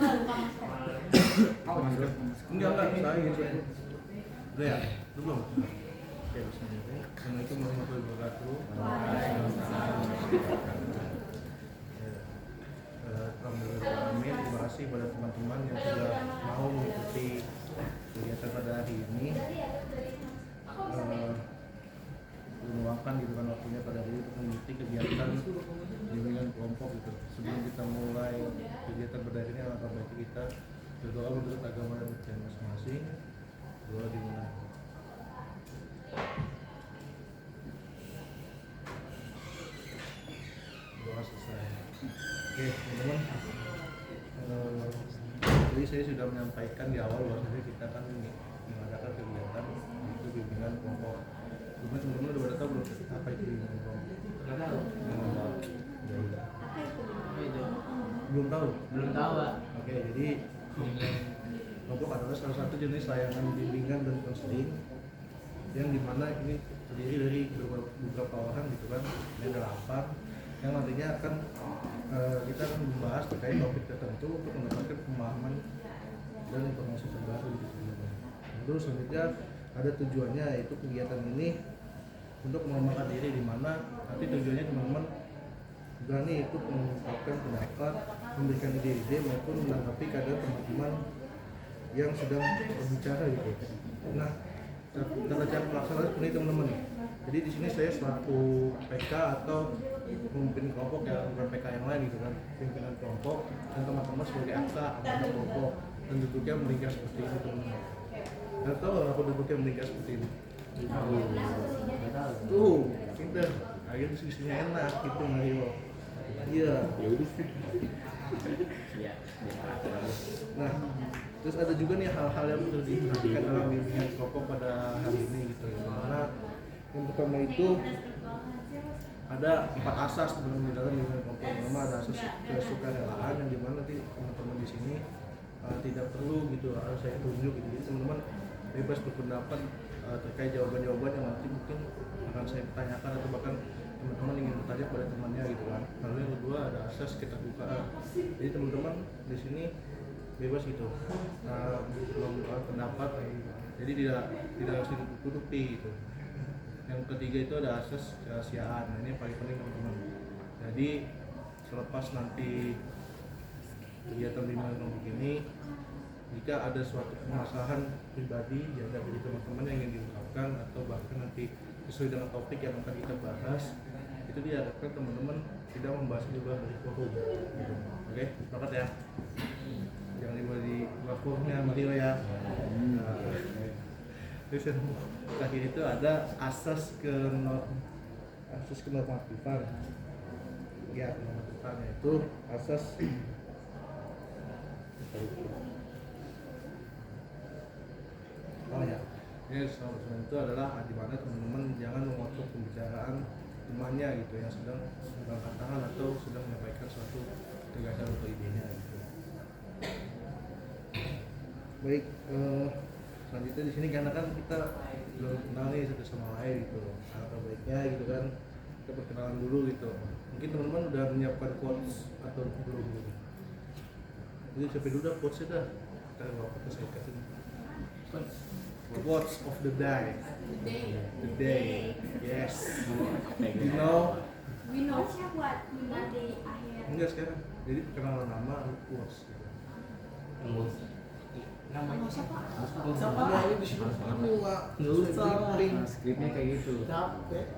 Masker. Enggak, saya. Udah ya? Belum. Oke, bismillah. Assalamualaikum warahmatullahi wabarakatuh. Alhamdulillah, terima kasih pada teman-teman yang sudah mau mengikuti kegiatan pada hari ini. Meluangkan gitu kan waktunya pada hari ini untuk mengikuti kegiatan bimbingan kelompok gitu. Sebelum kita mulai kegiatan pada hari ini, alangkah baiknya kita berdoa menurut agama dan kepercayaan masing-masing. Doa dimulai. Doa selesai. Oke, teman-teman. Jadi saya sudah menyampaikan di awal bahwasanya kita kan mengadakan kegiatan itu bimbingan kelompok. Cuma teman-teman udah pada tahu belum apa itu bimbingan kelompok? Nggak tahu. Belum tahu. Oke, jadi kelompok adalah salah satu jenis layanan bimbingan dan konseling yang dimana ini terdiri dari beberapa orang gitu kan, ini ada 8 yang nantinya akan kita akan membahas terkait topik tertentu untuk mendapatkan pemahaman dan informasi terbaru gitu. Terus selanjutnya ada tujuannya, yaitu kegiatan ini untuk mengembangkan diri, di mana nanti tujuannya teman-teman berani ikut mengungkapkan pendapat, memberikan ide-ide maupun menanggapi keadaan teman-teman yang sedang berbicara gitu. Nah, cara pelaksanaan seperti teman-teman. Jadi di sini saya selaku PK atau pemimpin kelompok ya, bukan PK yang lain gitu kan, pimpinan kelompok, dan teman-teman sebagai akta anggota kelompok, dan duduknya meringkas seperti ini teman-teman. Nggak tahu apa duduknya meringkas seperti ini. Tuh, pinter. Akhirnya diskusinya enak gitu Mario. Iya. Nah, terus ada juga nih hal-hal yang perlu diperhatikan dalam bimbingan kelompok pada hari ini gitu. Dimana yang pertama itu ada 4 asas di dalam bimbingan kelompok. Pertama ada asas kesukarelaan, yang dimana nanti teman-teman di sini tidak perlu gitu harus saya tunjuk gitu. Jadi teman-teman bebas berpendapat terkait jawaban-jawaban yang nanti mungkin akan saya tanyakan, atau bahkan teman-teman ingin bertanya pada temannya gitu kan. Lalu yang kedua ada asas keterbukaan. Jadi teman-teman di sini bebas gitu mengeluarkan pendapat, jadi tidak harus ditutupi gitu. Yang ketiga itu ada asas kerahasiaan. Nah, ini yang paling penting teman-teman. Jadi selepas nanti kegiatan bimbingan kelompok ini, jika ada suatu permasalahan pribadi yang dari teman-teman yang ingin diungkapkan, atau bahkan nanti sesuai dengan topik yang akan kita bahas, itu diharapkan teman-teman tidak membahas di luar dari forum gitu. Oke, sepakat ya? Jangan dibuat di luar forumnya Mario ya. Terus yang terakhir itu ada asas kenormatifan. Ya, kenormatifan itu asas Yes, itu adalah di mana teman-teman jangan memotong pembicaraan temannya gitu yang sedang mengangkat tangan atau sedang menyampaikan suatu gagasan atau idenya gitu. Baik, selanjutnya di sini karena kan kita belum kenal nih satu sama lain gitu, alangkah baiknya gitu kan kita perkenalan dulu gitu. Mungkin teman-teman udah menyiapkan quotes atau belum gitu. Jadi siapa dulu dah quotesnya dah. Kita bawa foto saya kasih. Quotes of the day. The day. Yes. You know. We know buat day akhir. Enggak sekarang. Jadi perkenalan nama lalu quotes. Nama siapa? Siapa? Ayo di sini. Enggak usah. Skripnya kayak gitu. Capek.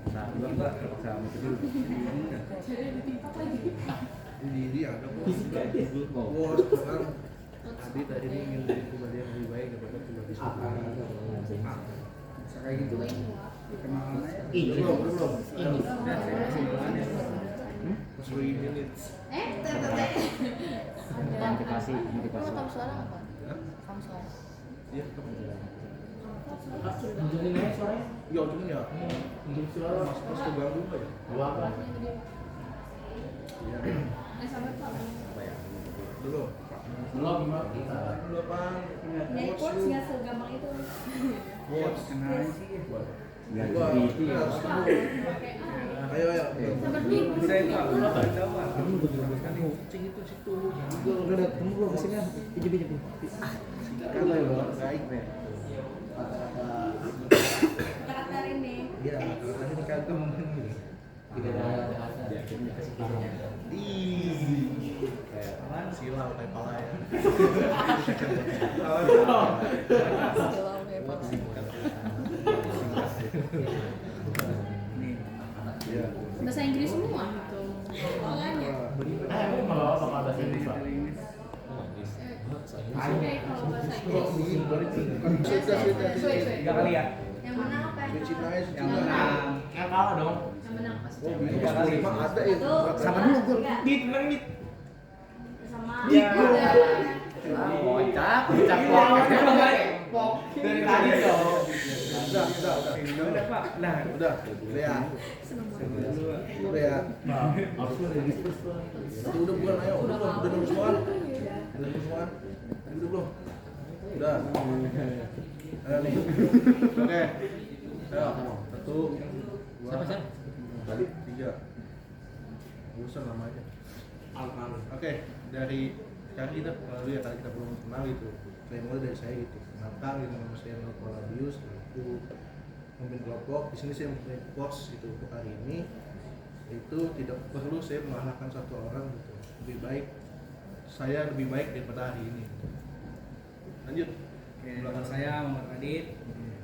Enggak sama itu dulu. Jadi ditimpa lagi. Ini ada quotes kan. Tadi ini ingin menjadi pribadi yang lebih baik daripada pribadi sebelumnya. Kayak gitu. Belum. Ini. Mas 3 minutes. Motivasi. Kamu suara apa? Hah? Kamu suara. Iya, kamu. Unjukin aja suaranya. Ya, ujungnya ya. Unjuk suara. Mas keganggu nggak ya? Dua apa? Iya. Sabar Pak. Apa ya? Belum. Belum. Belum apa? Quotes nggak segampang itu. Quotes. Kenalin sih. Gua harus ketemu. Ayo. Kucing itu situ. Gua udah ketemu belum kesini? Pinjam. Kalau ya baik. Karakter ini. Iya, kalau ini kagum. Tidak ada kasih paham. Kayak apaan? Silau kayak pala ya. Silau hebat. Iya. Bahasa Inggris semua gitu. Polanya. Aku malah bakal bahasa Inggris Pak. Oke, kalau bahasa Inggris. Sudah. 3 kali ya? Yang menang apa? Yang menang. Yang kalah dong. Yang menang pasti. Oh, bisa 5 ada ya. Sama dulu gue. Menang nih. Sama. Iya. Kocak banget. Dari tadi dong. Udah, Pak. Nah, udah ya. Seneng banget. Udah ya. Udah bukan ayo. Udah nunggu semua. Udah belum? Udah. Ayo nih. Oke. Ayo. 1 2 Siapa? Tadi 3. Bosan lama aja. Oke, dari kali kita lalu ya kali kita belum kenal itu. Saya mulai dari saya gitu. Kenalkan gitu nama saya Nopal Abius, aku memimpin kelompok. Di sini saya mempunyai pos gitu untuk hari ini. Itu tidak perlu saya mengalahkan satu orang gitu. Lebih baik saya lebih baik daripada hari ini. Lanjut. Oke, nama saya Muhammad Adit.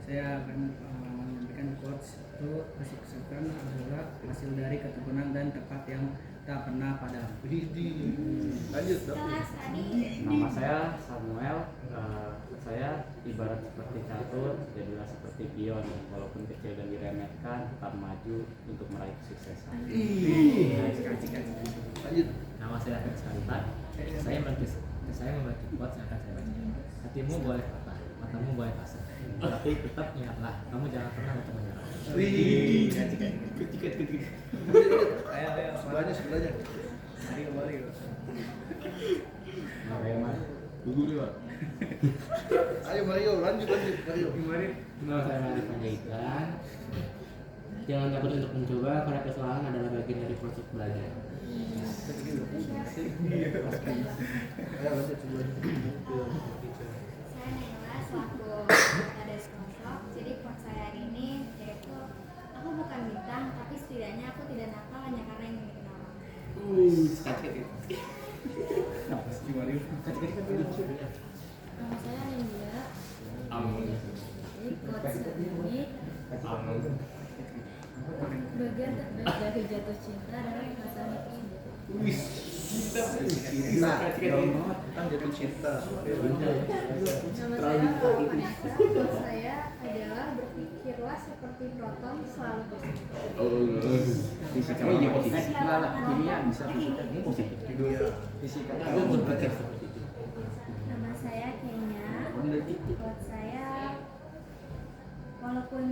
Saya akan menyampaikan quotes itu kesuksesan adalah hasil dari ketekunan dan tekad yang tak pernah padam. Lanjut. Nama saya Samuel. Saya ibarat seperti catur, jadilah seperti pion. Walaupun kecil dan diremehkan, tetap maju untuk meraih kesuksesan. Lanjut. Nama saya Alex Kalitan. Saya membaca quotes yang akan saya baca. Hatimu boleh patah, matamu boleh pasang, tapi tetap ingatlah, kamu jangan pernah untuk menyerah. Ayo, Sebelahnya. Mario. Ayo Mario, lanjut Mario. Nama saya Mari Panjaitan. Jangan takut untuk mencoba, karena kesalahan adalah bagian dari proses belajar. Ayo lanjut sebelahnya. Saya Nela selaku ada kelompok. Jadi quote saya hari ini yaitu aku bukan bintang, tapi setidaknya aku tidak nakal hanya karena ingin dikenal. Nama saya Nindya. Amin. Jadi quotes ini bagian terbaik dari jatuh cinta adalah perasaan itu sendiri. Cinta, kan jatuh cinta. Nama saya Vanessa. Quotes saya adalah berpikirlah seperti proton selalu positif. Fisika ini positif. Enggak lah, kimia bisa fisika ini positif. Fisika itu berpikir seperti itu. Nama saya Kenya. Quote saya walaupun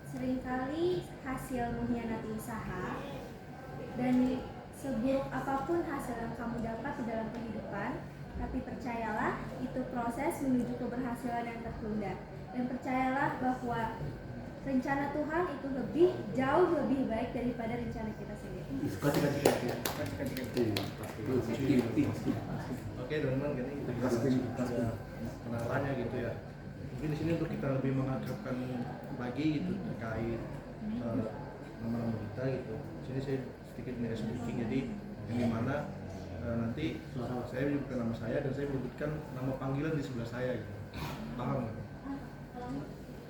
seringkali hasil mengkhianati usaha dan seburuk apapun hasil yang kamu dapat di dalam kehidupan, tapi percayalah itu proses menuju keberhasilan yang tertunda. Dan percayalah bahwa rencana Tuhan itu jauh lebih baik daripada rencana kita sendiri. Oke teman-teman, ini kita kenalannya gitu ya. Mungkin di sini untuk kita lebih mengakrabkan lagi gitu terkait nama-nama kita gitu. Di sini saya sedikit speaking, jadi yang dimana nanti saya menyebutkan nama saya dan saya menyebutkan nama panggilan di sebelah saya gitu. Paham nggak?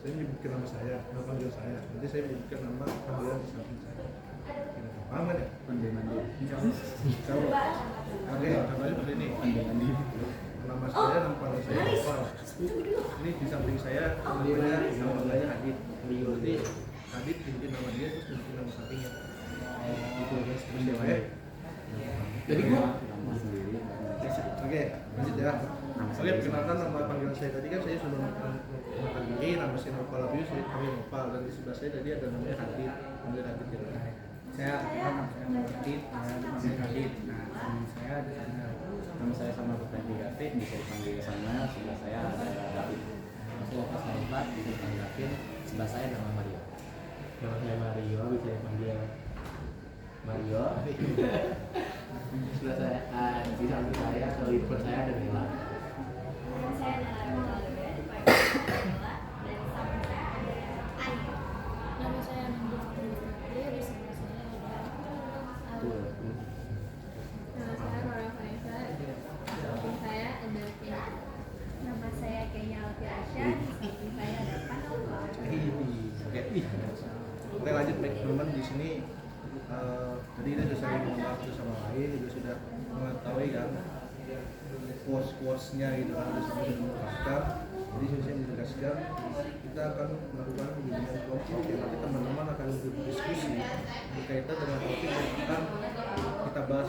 Saya menyebutkan nama saya, nama panggilan saya. Nanti saya menyebutkan nama panggilan di samping saya. Paham nggak ya? Coba. Oke, contohnya seperti ini. Nama saya, nama panggilan saya Nopal. Ini di samping saya namanya Hadid. Berarti Hadid dibikin nama dia terus dibikin nama sampingnya. Itu terus ya. Jadi gua Oke, lanjut ya. Oke, perkenalkan nama panggilan saya tadi kan saya sudah mengenalkan diri, nama saya Nopal Abius, saya panggil Nopal, dan di sebelah saya tadi ada namanya Hadid, panggil Hadid ya. Saya Muhammad Adit. Nah, saya ada Samuel. Nama saya sama Putri Gati, bisa dipanggil Samuel. Sebelah saya ada David. Masuk ke Kalitan, bisa dipanggil. Sebelah saya nama Mario. Nama saya Mario, bisa dipanggil Mario. Sebelah saya, di samping saya, atau di depan saya ada Bella. Nama saya Nara Ronaldo, dipanggil Nela, dan sama saya ada Ani. Nama saya Nanda Putri, bersama saya ada Tuh. Nama saya Rora Vanessa, samping saya ada Kenya. Nama saya Kenya Alfiasya, di samping saya ada Panova. Oke lanjut baik teman di sini. Tadi kita sudah saling mengenal satu sama lain, juga sudah mengetahui kan quotes-quotesnya gitu kan, sudah mengungkapkan. Jadi saya menegaskan kita akan melakukan pembimbingan kelompok yang nanti teman-teman akan berdiskusi berkaitan dengan topik yang akan kita bahas.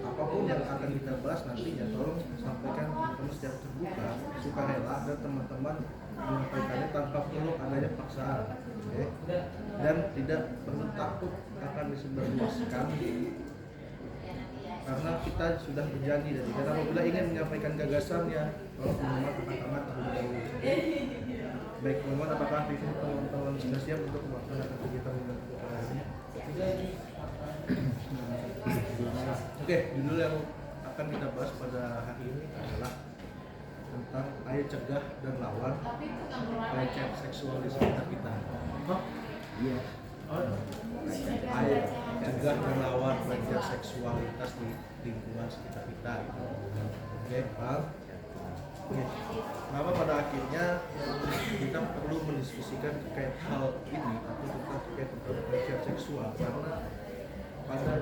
Apapun yang akan kita bahas nantinya tolong sampaikan teman-teman secara terbuka, sukarela, dan teman-teman menyampaikannya tanpa perlu adanya paksaan, oke? Dan tidak perlu takut akan disebarluaskan karena kita sudah berjanji dan kita apabila ingin menyampaikan gagasannya tolong teman-teman angkat tangan terlebih dahulu. Baik teman-teman, apakah di sini teman-teman sudah siap untuk melaksanakan kegiatan ini? Oke, judul yang akan kita bahas pada hari ini adalah tentang ayo cegah dan lawan pelecehan seksual di sekitar kita. Iya. Ayo cegah dan lawan pelecehan seksualitas di lingkungan sekitar kita. Oke, paham? Oke. Kenapa pada akhirnya kita perlu mendiskusikan terkait hal ini atau terkait tentang pelecehan seksual? Karena pada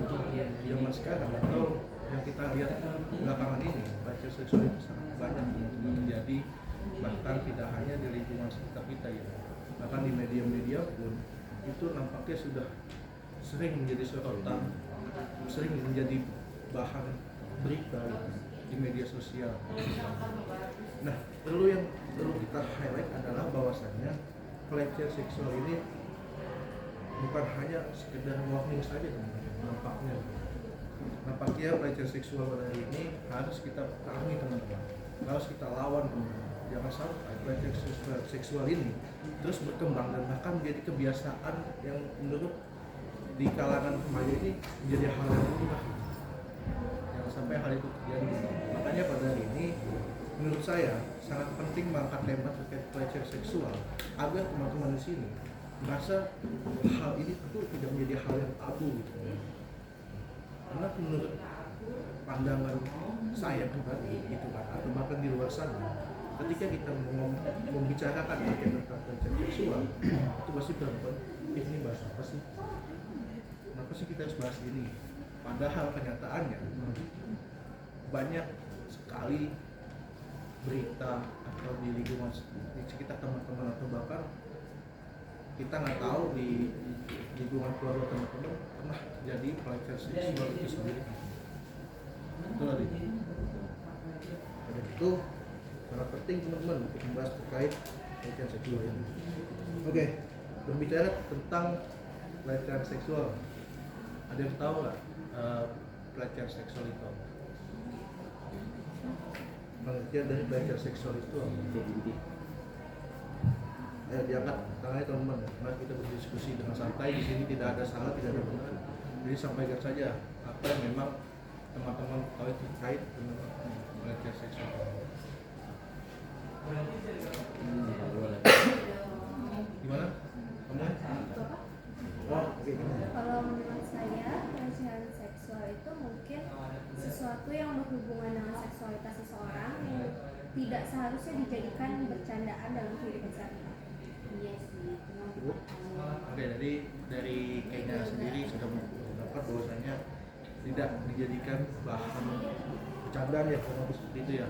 zaman sekarang atau yang kita lihat belakangan ini pelecehan seksual itu sangat banyak terjadi, bahkan tidak hanya di lingkungan sekitar kita ya, bahkan di media-media pun itu nampaknya sudah sering menjadi sorotan, sering menjadi bahan berita di media sosial. Nah, yang perlu kita highlight adalah bahwasannya pelecehan seksual ini bukan hanya sekedar warning saja teman-teman. Nampaknya pelecehan seksual pada hari ini harus kita perangi teman-teman, harus kita lawan teman-teman. Jangan sampai pelecehan seksual ini terus berkembang dan bahkan menjadi kebiasaan yang menurut di kalangan remaja ini menjadi hal yang mudah. Jangan sampai hal itu terjadi. Makanya pada hari ini menurut saya sangat penting mengangkat tema terkait pelecehan seksual agar teman-teman di sini merasa hal ini itu tidak menjadi hal yang tabu gitu. Karena menurut pandangan saya pribadi gitu kan, atau bahkan di luar sana, ketika kita membicarakan terkait tentang pelecehan seksual itu pasti berapa? Ini bahas apa sih? Kenapa sih kita harus bahas ini? Padahal kenyataannya banyak sekali berita atau di lingkungan di sekitar teman-teman atau bahkan kita nggak tahu di lingkungan keluarga teman-teman pernah terjadi pelecehan seksual itu sendiri. Betul tadi. Dan itu sangat penting teman-teman untuk membahas terkait pelecehan seksual ini. Oke, berbicara tentang pelecehan seksual, ada yang tahu nggak pelecehan seksual itu? Pengertian dari pelecehan seksual itu ayo diangkat tangannya teman-teman. Mari kita berdiskusi dengan santai. Di sini tidak ada salah, tidak ada benar. Jadi sampaikan saja apa yang memang teman-teman tahu terkait dengan pelecehan seksual. Gimana? Kamu? Oh, oke. Kalau menurut saya, pelecehan seksual itu mungkin sesuatu yang berhubungan dengan seksualitas seseorang yang tidak seharusnya dijadikan bercandaan dalam kehidupan sehari-hari. Iya sih. Oke, jadi dari Kenya sendiri sudah mendapat bahwasanya tidak dijadikan bahan bercandaan ya, kurang lebih seperti itu ya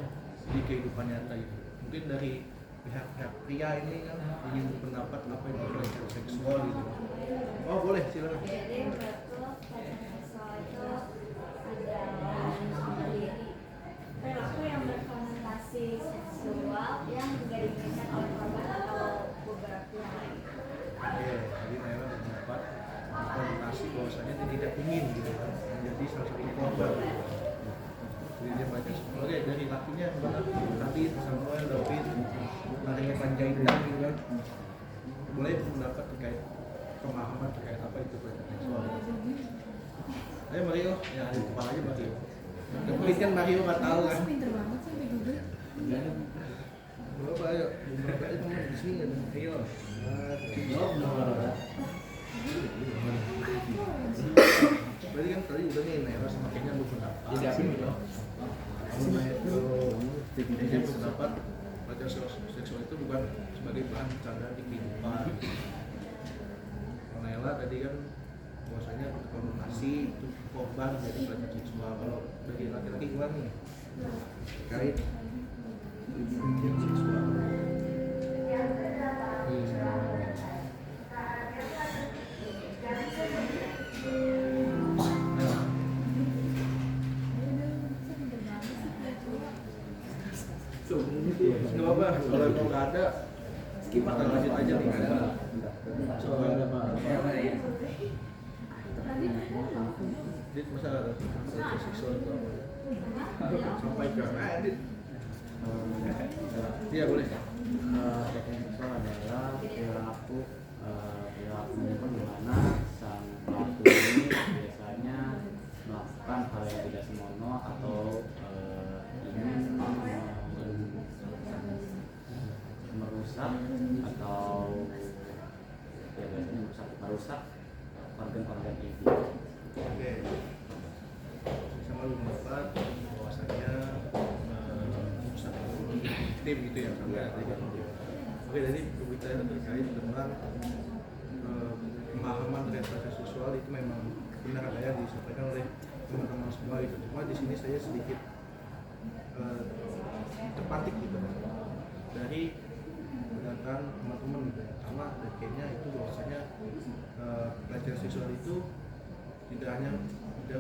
di kehidupan nyata itu. Mungkin dari pihak pria ini kan ingin berpendapat apa yang pelecehan seksual gitu. Oh boleh, silakan. Jadi betul pelecehan seksual itu adalah perilaku yang berkonotasi seksual yang tidak diinginkan oleh korban atau beberapa pihak lain. Oke, jadi Nela berpendapat konotasi bahwasanya dia tidak ingin gitu kan menjadi salah satu korban. Jadi dia pelecehan seksual. Oke, dari lakinya gimana? Tadi Samuel, David, Maria Panjaitan gitu kan. Boleh berpendapat terkait pemahaman terkait apa itu pelecehan seksual. Ayo Mario, ya ada di kepalanya Mario. Mungkin kan Mario nggak tahu kan. Pinter banget sih sampai Google. Berapa ayo? Berapa aja kamu di sini kan? Ayo. Berarti kan tadi udah nih Naira sama Kenya berpendapat. Jadi apa gitu? Jadi berpendapat pelecehan seksual itu bukan sebagai bahan bercanda di kehidupan. Naila tadi kan bahwasanya konotasi itu korban jadi pelecehan seksual. Kalau dari laki-laki gimana nih? Terkait pelecehan seksual. Nggak apa-apa, kalau emang nggak ada, skip kita lanjut aja nih nggak ada. Soalnya ada apa? Dit, masa ada pelecehan seksual itu apa? Sampaikan. Dit. Iya boleh. Pelecehan seksual adalah perilaku perilaku di mana sang pelaku ini biasanya melakukan hal yang tidak senonoh atau ingin merusak atau ya biasanya merusak organ-organ intim. Oke. Sama lu mendapat bahwasanya merusak tim itu yang sama ya. Oke, jadi berbicara terkait dengan pemahaman terkait pelecehan seksual itu memang benar adanya disampaikan oleh teman-teman semua itu. Cuma di sini saya sedikit terpantik gitu dari pernyataan teman-teman gitu ya. Sama dan kayaknya itu bahwasanya pelecehan seksual itu tidak hanya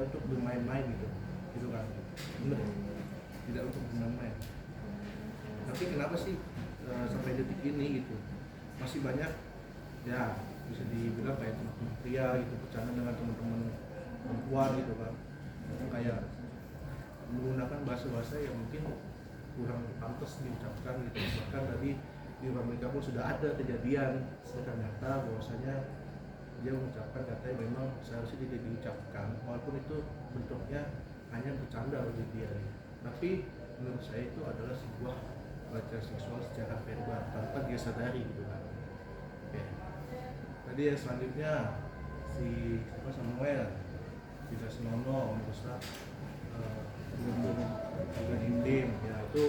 untuk bermain-main gitu kan, bener ya? Tidak untuk bermain-main. Tapi kenapa sih sampai detik ini gitu masih banyak ya bisa dibilang kayak teman-teman pria gitu bercanda dengan teman-teman perempuan gitu kan, kayak menggunakan bahasa-bahasa yang mungkin kurang pantas diucapkan gitu. Bahkan tadi di rumah mereka pun sudah ada kejadian ternyata bahwasanya dia mengucapkan katanya memang seharusnya tidak diucapkan walaupun itu bentuknya hanya bercanda bagi dia, tapi menurut saya itu adalah sebuah pelecehan seksual secara verbal tanpa dia sadari gitu kan. Oke. Tadi yang selanjutnya si Samuel tidak senonoh merusak organ intim ya, itu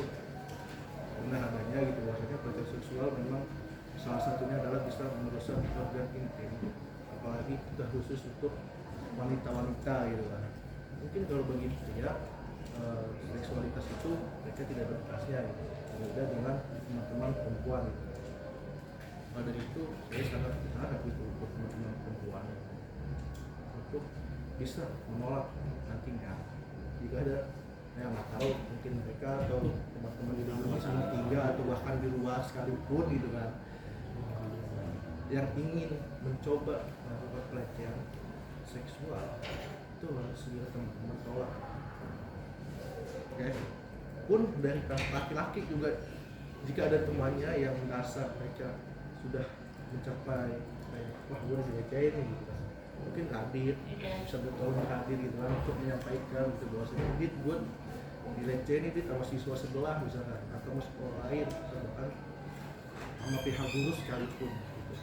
benar adanya gitu bahwasanya pelecehan seksual memang salah satunya adalah bisa merusak organ intim, apalagi kita khusus untuk wanita-wanita gitu kan. Mungkin kalau bagi pria seksualitas itu mereka tidak ada batasnya gitu, berbeda dengan teman-teman perempuan gitu. Maka dari itu saya sangat berharap gitu untuk teman-teman perempuan untuk bisa menolak nantinya jika ada yang nggak tahu mungkin mereka atau teman-teman di rumah sama tiga atau bahkan di luar sekalipun gitu kan yang ingin mencoba melakukan pelecehan seksual itu harus segera teman-teman tolak. Oke. Pun dari laki-laki juga jika ada temannya yang merasa mereka sudah mencapai kayak wah gue dilecehin nih gitu kan, mungkin hadir bisa bertolong hadir gitu kan untuk menyampaikan gitu bahwasanya dit gue dilecehin dit sama siswa sebelah misalkan atau sama sekolah lain bahkan sama pihak guru sekalipun gitu.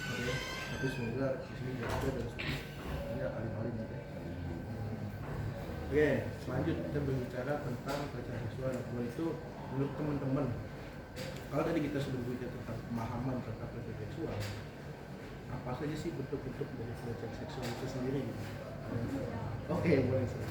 Oke, tapi semoga di sini ada dan semuanya alim-alim gitu. Oke, selanjutnya kita berbicara tentang pelecehan seksual yang kedua itu menurut teman-teman. Kalau tadi kita sudah berbicara tentang pemahaman tentang pelecehan seksual, apa saja sih bentuk-bentuk dari pelecehan seksual itu sendiri? Oke, boleh sih.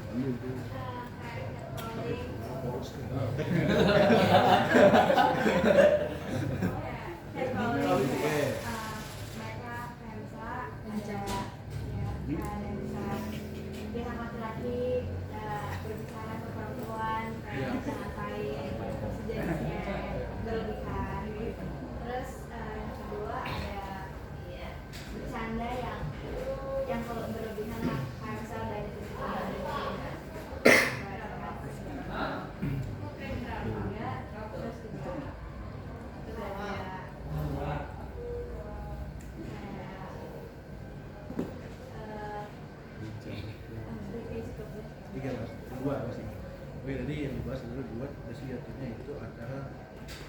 sejatinya itu antara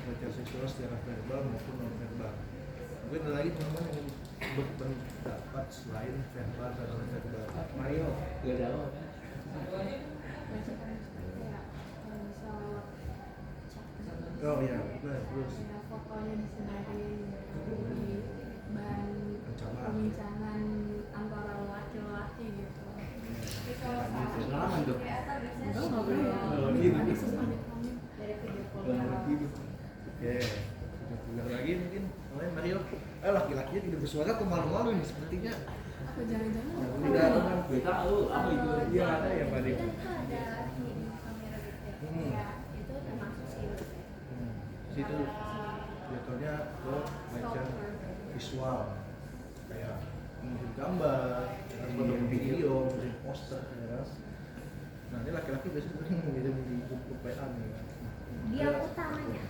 pelecehan seksual secara verbal maupun non verbal. Mungkin ada lagi teman-teman yang berpendapat selain verbal dan non verbal. Mario Gak ada apa. Oh iya, nah terus fotonya disebarin di bahan Ancaman. perbincangan antara laki-laki gitu. Tapi kalau Pengalaman tuh. enggak boleh. gitu. Ada komit dari video call. Oke, kita pulang lagi mungkin oleh Mario. Laki-lakinya tidak bersuara kok malu-malu nih sepertinya. Apa jangan-jangan Tidak teman. Gue tahu apa itu. Iya ada ya Pak Dik. Kita tuh ada hidden camera gitu Hmm. ya. Itu termasuk sih menurut saya. Situ jatuhnya ke pelecehan visual kayak mengirim gambar, mengirim video, mengirim poster, ya kan? Nah ini laki-laki biasanya sering mengirim di grup WA nih. Dia utamanya.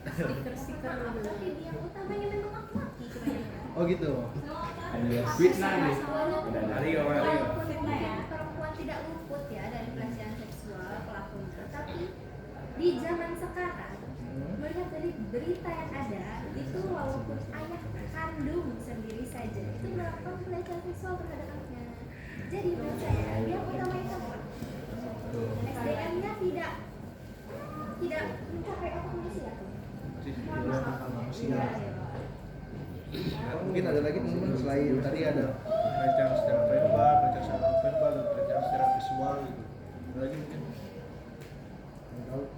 stiker-stiker Tapi dia utamanya memang laki-laki kebanyakan. Oh gitu. Ada fitnah nih. Mario. Walaupun perempuan tidak luput ya dari pelecehan seksual pelakunya, tapi di zaman sekarang melihat dari berita yang ada itu walaupun ayah kandung sendiri saja itu melakukan pelecehan seksual terhadap anaknya. Jadi menurut saya dia utamanya perempuan. SDM-nya tidak mencapai otak manusia. Masih di dalam akal manusia. Nah, mungkin ada lagi teman-teman selain tadi ada pelecehan secara verbal, pelecehan secara non verbal, dan pelecehan secara visual gitu. Ada lagi mungkin yang tahu?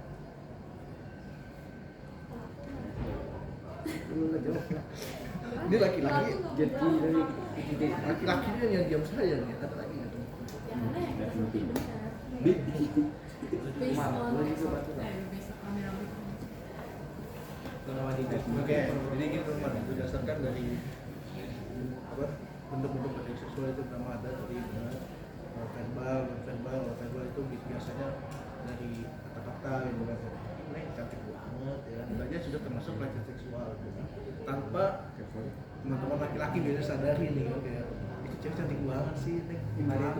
Ini laki-laki, laki-lakinya yang diam saja nih. Ada lagi nggak teman? Oke, jadi gini teman-teman, berdasarkan dari apa bentuk-bentuk pelecehan seksual itu pertama ada dari verbal, non-verbal itu biasanya dari kata-kata gitu kan. Ini cantik banget ya, itu aja sudah termasuk pelecehan seksual gitu kan. Tanpa teman-teman laki-laki biasa sadari nih kan kayak itu cewek cantik banget sih, Nek. Gimana?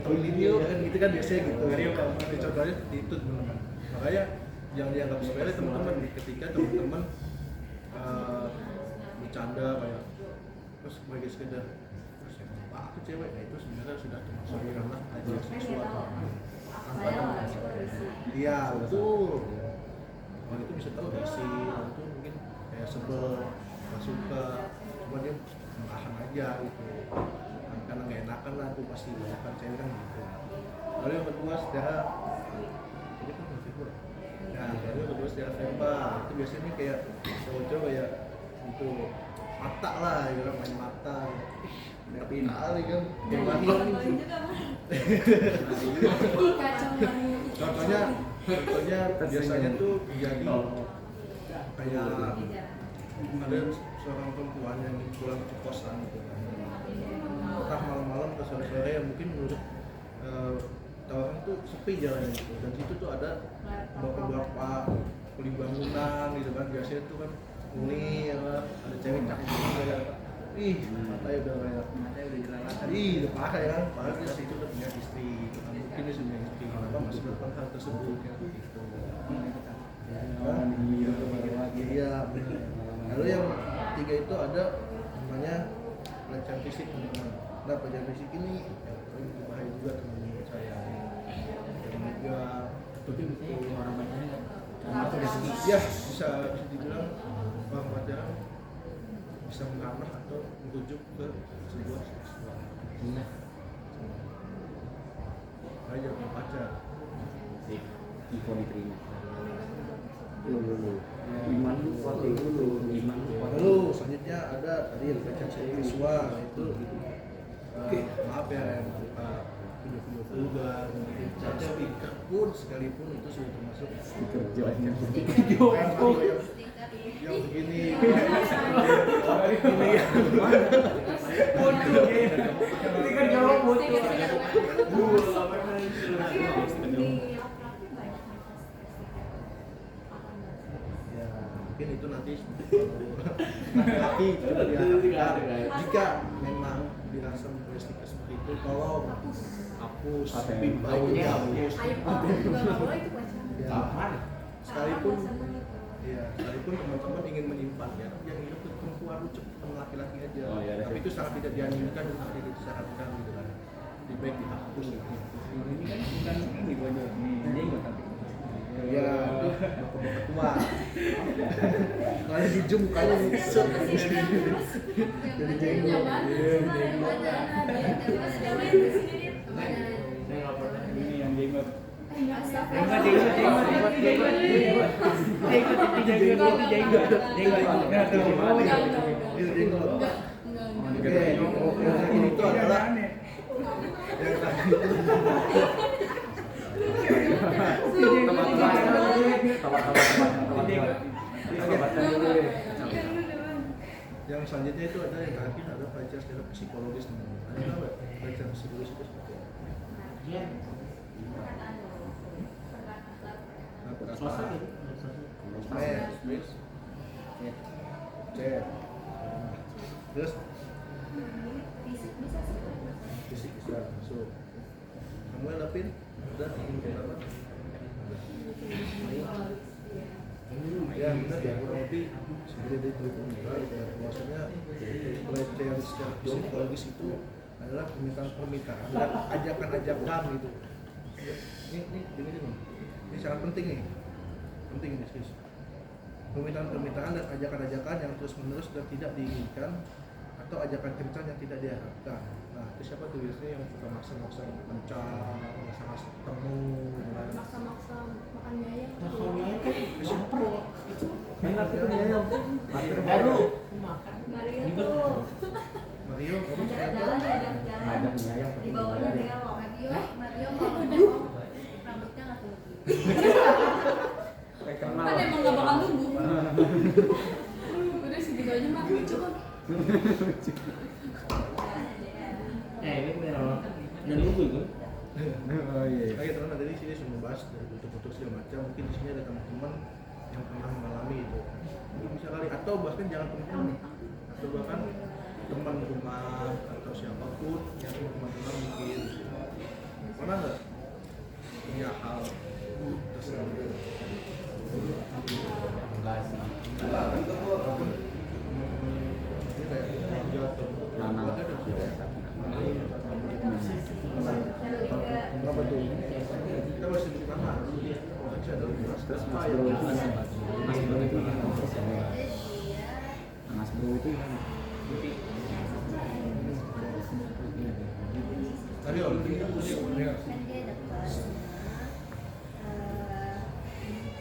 Toilet yuk kan gitu kan biasanya gitu. Contohnya itu teman-teman. Makanya jangan dianggap sepele teman-teman ketika teman-teman bercanda kayak terus sebagai sekedar terus aku cewek, nah itu sebenarnya sudah termasuk ranah pelecehan seksual. Iya betul. Orang itu bisa tahu isi, orang itu mungkin kayak sebel, nggak suka, cuma dia menahan aja gitu. Karena nggak enakan lah tuh pasti kan cewek kan gitu. Lalu yang kedua secara ini kan masih kurang. Nah, lalu yang kedua secara verbal itu biasanya kayak cowok-cowok kayak itu mata lah, gitu kan main mata. Tapi kali kan, yang contohnya biasanya tuh jadi kayak ada seorang perempuan yang pulang ke kosan gitu kan. Entah malam-malam ke sore-sore yang mungkin menurut orang tuh sepi jalannya gitu, dan situ tuh ada beberapa kuli bangunan gitu kan, biasanya tuh kan uni ya, ada cewek cakep juga ya. Ih, matanya udah kayak jelalatan. Ih, udah parah ya kan, padahal dia situ udah punya istri gitu kan. Mungkin dia sudah istri, kenapa masih melakukan hal tersebut ya gitu. Iya, lalu yang ketiga itu ada namanya pelecehan fisik teman-teman. Nah, pelecehan fisik ini ya, itu bahaya juga teman-teman saya. Yang juga itu orang pacaran ya bisa dibilang orang pacaran bisa mengarah atau merujuk ke sebuah seksual. Aja punya pacar. Info diterima. Iman lu kuat dulu. Iman lu kuat. Lalu selanjutnya ada tadi pelecehan visual itu maaf ya yang berupa video-video vulgar, stiker pun sekalipun itu sudah termasuk video yang begini Ini kan jawab bodoh. ya mungkin itu nanti laki-laki coba diarahkan jika memang dirasa mempunyai stiker seperti itu tolong hapus lebih baik dihapus juga nggak boleh itu pacaran. ya sekalipun seneng itu. ya sekalipun teman-teman ingin menyimpannya, yang hidup itu perempuan lucu, laki-laki aja. Oh, iya, Tapi itu sangat tidak dianjurkan dan tidak disarankan gitu kan. Lebih baik dihapus gitu. Ini kan bukan ini baju jenggot tapi. Ya, itu bapak tua. Kalau di zoom mukanya set. Jadi jenggot. Iya, jenggot. Ini yang jenggot. Astagfirullah. Itu jenggot. Oke, yang ini itu adalah yang tadi. Yang selanjutnya itu ada yang terakhir ada belajar secara psikologis. Ada nggak belajar psikologis itu seperti apa? Chat. Terus Fisik bisa sih. fisik bisa masuk. Kamu Lapin udah ingin apa? Ya benar ya, kurang lebih seperti itu maksudnya pelecehan secara psikologis itu adalah permintaan dan ajakan-ajakan gitu. Ini sangat penting nih, penting ini serius. Permintaan dan ajakan-ajakan yang terus-menerus dan tidak diinginkan atau ajakan kencan yang tidak diharapkan. Nah, itu siapa tuh biasanya yang suka maksa-maksa kencan, maksa-maksa ketemu, Maksa-maksa makan mie ayam. Enak itu ya. Baru Mario tuh. Mario, kamu suka apa? Jalan Ngajak nih ayam di bawahnya belok. Mario kalau rambutnya nggak tinggi. kayak Kan kenal. emang gak bakal tumbuh. Udah segitu aja mah lucu kan. ini punya dan buku itu. Oh iya. Oke teman-teman, tadi sini sudah membahas dari bentuk-bentuk segala macam. Mungkin di sini ada teman-teman yang pernah mengalami itu. Mungkin bisa kali atau bahkan jangan teman-teman, atau bahkan teman rumah atau siapapun yang teman-teman mungkin pernah nggak punya hal tersebut? Enggak sih. Walaupun ini kayak keluarga atau Nana. keluarga dan saudara. Kenapa tuh? Kita harus sebut nama. Bisa ada luas. Terus Apa Mas yang Bro itu bisa? Mas Bro itu Mas Bro itu gimana? Tadi om, Kan dia deket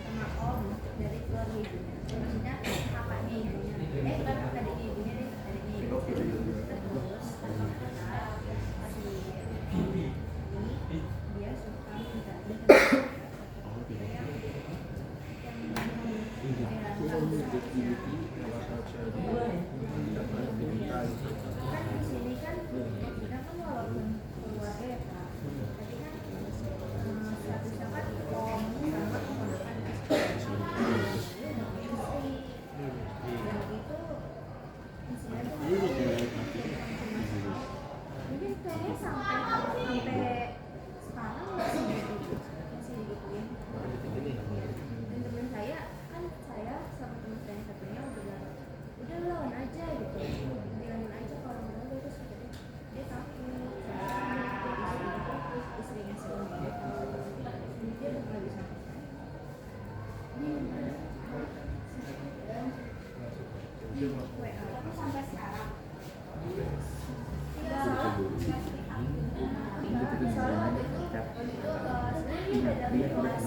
sama om dari keluarga ibunya. Maksudnya kakaknya ibunya. Bukan adiknya ibunya deh, adiknya ibunya. Terus masih ini dia suka minta kan di sini kan kita kan walaupun keluarga ya Kak, tapi kan statusnya kan om sama keponakan istri yang itu istilahnya tuh mungkin kayaknya sampai sekarang masih digituin. Dan teman saya kan saya sama teman saya yang satunya udah lawan aja gitu, bilangin aja kalau udah terus akhirnya dia takut terus istrinya sering dia udah nggak bisa di WA tapi sampai sekarang soalnya waktu itu sebenarnya dia beda kelas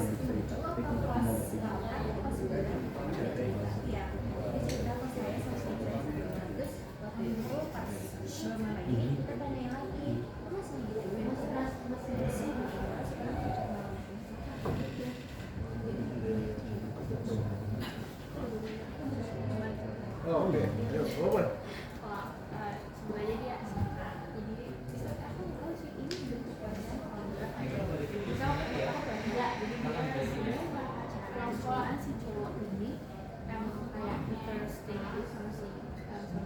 iya dia cerita ke saya sama saya terus waktu itu pas lagi kita tanya lagi masih gitu masih bersih sekarang Oh, oke. Ayo, apa? Sebenarnya dia jadi aku nggak tahu sih ini bentuk wajah enggak jadi dia sebenarnya sekolahan si cowok ini emang kayak interesting gitu sama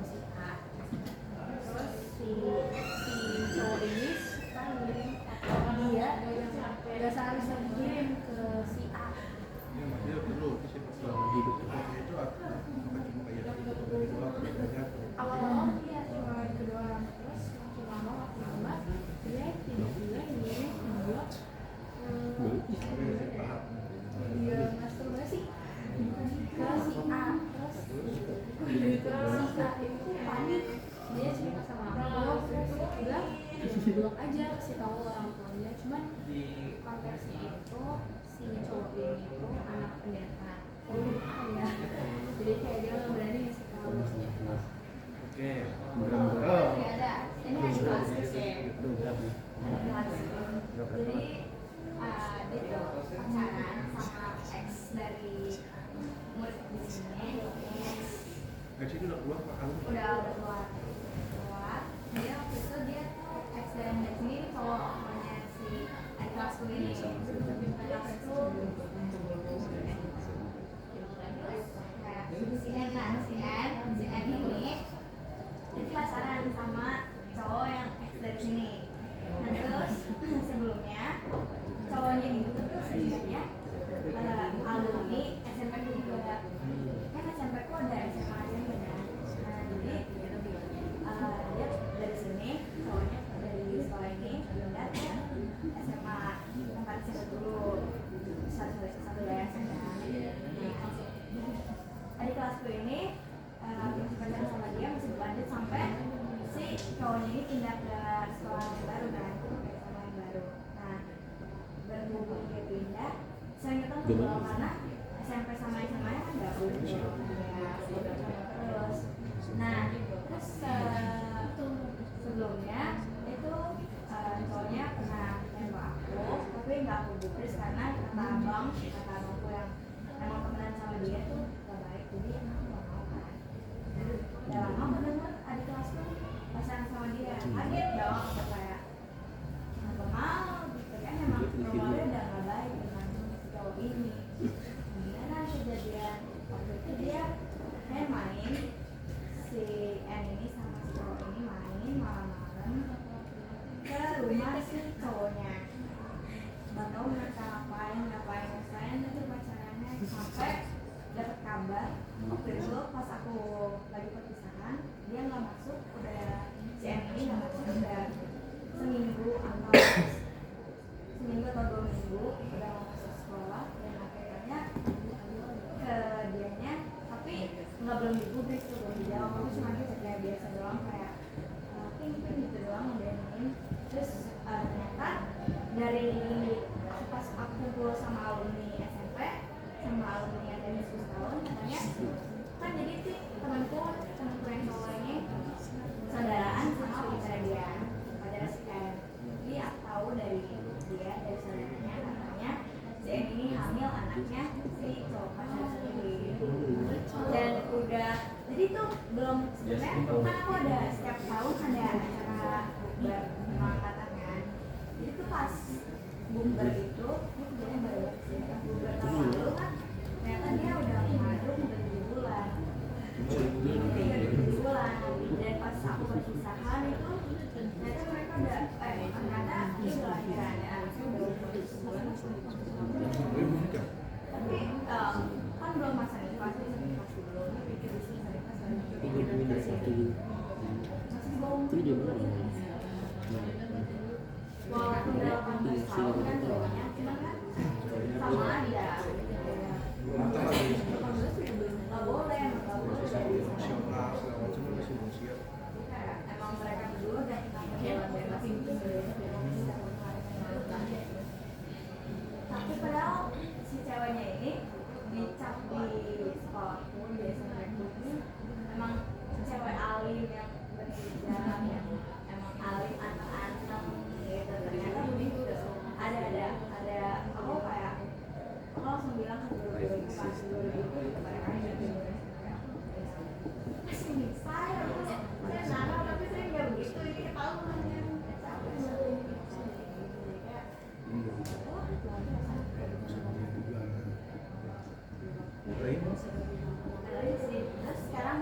si A terus si cowok ini suka ngirim foto dia nggak seharusnya dikirim ke si A konteksnya itu si cowok ini itu anak pendeta. Ya. Jadi kayak dia nggak berani ngasih tahu. Oke. Ini ada kelas ya. Gitu. Ada kelas. Jadi dia tuh pacaran sama ex dari murid di sini. Guys, ini udah keluar makan. Udah keluar. Dia waktu itu dia tuh ex dari sini cowoknya si adik kelasku ini. Kelasku si N ini jadi pacaran sama cowok yang ex dari sini. Nah terus sebelumnya cowoknya itu tuh sebenarnya alumni SMP juga. Kan SMP ku ada SMA SMP kan. Nah jadi dia dari sini cowoknya dari sekolah ini pindah ke SMA tempat SMA dulu satu yayasan kan. Adik kelasku ini masih pacaran sama dia, masih berlanjut sampai si cowoknya ini pindah ke sekolah yang baru kan, sekolah yang baru. Nah, berhubung dia pindah, sering ketemu kalau mana SMP sama SMA nya kan gabung ya, terus. Nah, terus sebelumnya itu cowoknya pernah nembak aku, tapi nggak aku gubris karena kata abangku yang emang temenan sama dia tuh gak baik, jadi emang gak mau kan. Udah lama aku denger adik kelasku pacaran sama dia, kaget dong aku kayak kenapa mau gitu kan, emang rumahnya udah gak baik dengan si cowok ini. Gimana kejadian waktu itu dia main si N ini sama si cowok ini main malam-malam ke rumah si cowoknya. Gak tau mereka ngapain itu pacarannya sampai dapat kabar waktu itu pas aku lagi perpisahan dia nggak masuk, udah si M ini nggak masuk udah seminggu atau 2 minggu udah mau masuk sekolah, dan akhirnya ke dianya tapi belum digubris tuh, belum dijawab. Aku cuma gitu kayak biasa doang, kayak ping gitu doang udah ini. Terus ternyata dari pas aku kumpul sama alumni SMP sama alumni yang dari 10 tahun, katanya kan jadi sih temanku yang cowok ini saudaraan sama pacar dia, pacar si N. Jadi aku tahu dari dia, dari saudaranya, katanya si N ini hamil anaknya si cowok pacar sendiri. Dan udah, jadi tuh belum, sebenarnya kan aku ada setiap tahun ada acara pengangkatan kan. Jadi tuh pas bumber itu, ini sebenarnya baru bumber tahun lalu kan, ternyata dia udah mengandung udah 7 bulan. Dan pas aku perpisahan itu, ternyata mereka udah, ternyata dia udah lahiran ya, anaknya udah tapi kan belum masa itu pasti belum pikir di sini masih belum walaupun udah 18 tahun kan cowoknya, cuman kan sama aja nggak boleh kayak emang mereka berdua dan jalan bebas tapi padahal si ceweknya ini dicap di sekolahku, di SMP ini emang cewek alim yang berhijab, yang emang alim anteng gitu. Ternyata begitu ada aku kayak aku langsung bilang ke guru pas guru itu mereka ini sini saya nana tapi saya nggak begitu, ini ketahuan kan terus sekarang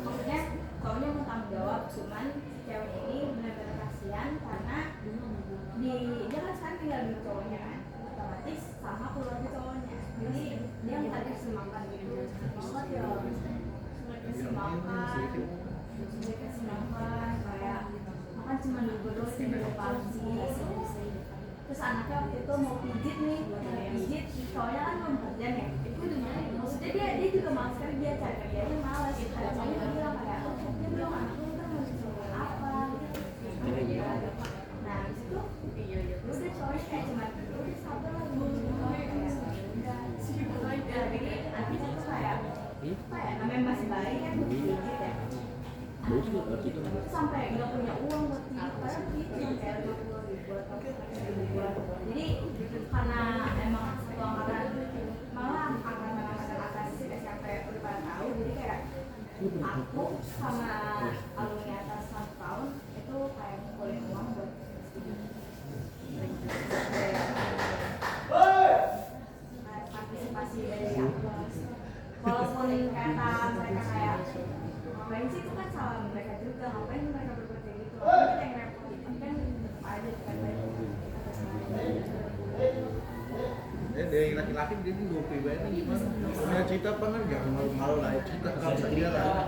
maksudnya cowoknya mau tanggung jawab, cuman cewek ini benar-benar kasihan karena dia kan sekarang tinggal di cowoknya kan, otomatis sama keluarga cowoknya, jadi dia minta dikasih makan gitu banget ya, dikasih makan kayak makan cuma dulu pagi. Terus anaknya waktu itu mau pijit nih, cowoknya kan belum kerja nih, maksudnya dia juga malas kerja, cari kerjanya malas. Ada cowoknya bilang kayak dia belum anak lu kan mau disuruh apa gitu. Nah disitu udah cowoknya kayak cuma apa ya namanya masih bayi kan dikit ya. Itu sampai nggak punya uang buat hidup padahal begitu sampai 50.000 atau 100.000. Jadi karena emang satu angkatan malah angkatan atas SMP udah pada tahu, jadi kayak aku sama alumni atas 1 tahun itu kayak kumpulin uang buat partisipasi dari aku. Walaupun kata mereka kayak ngapain sih, itu kan salah mereka juga, ngapain mereka berbuat kayak gitu, kita yang repot kan tetap aja kan. Dari laki-laki dia gue pribadi gimana? Punya cerita apa kan? Jangan malu-malu lah, cerita kalau dia lah.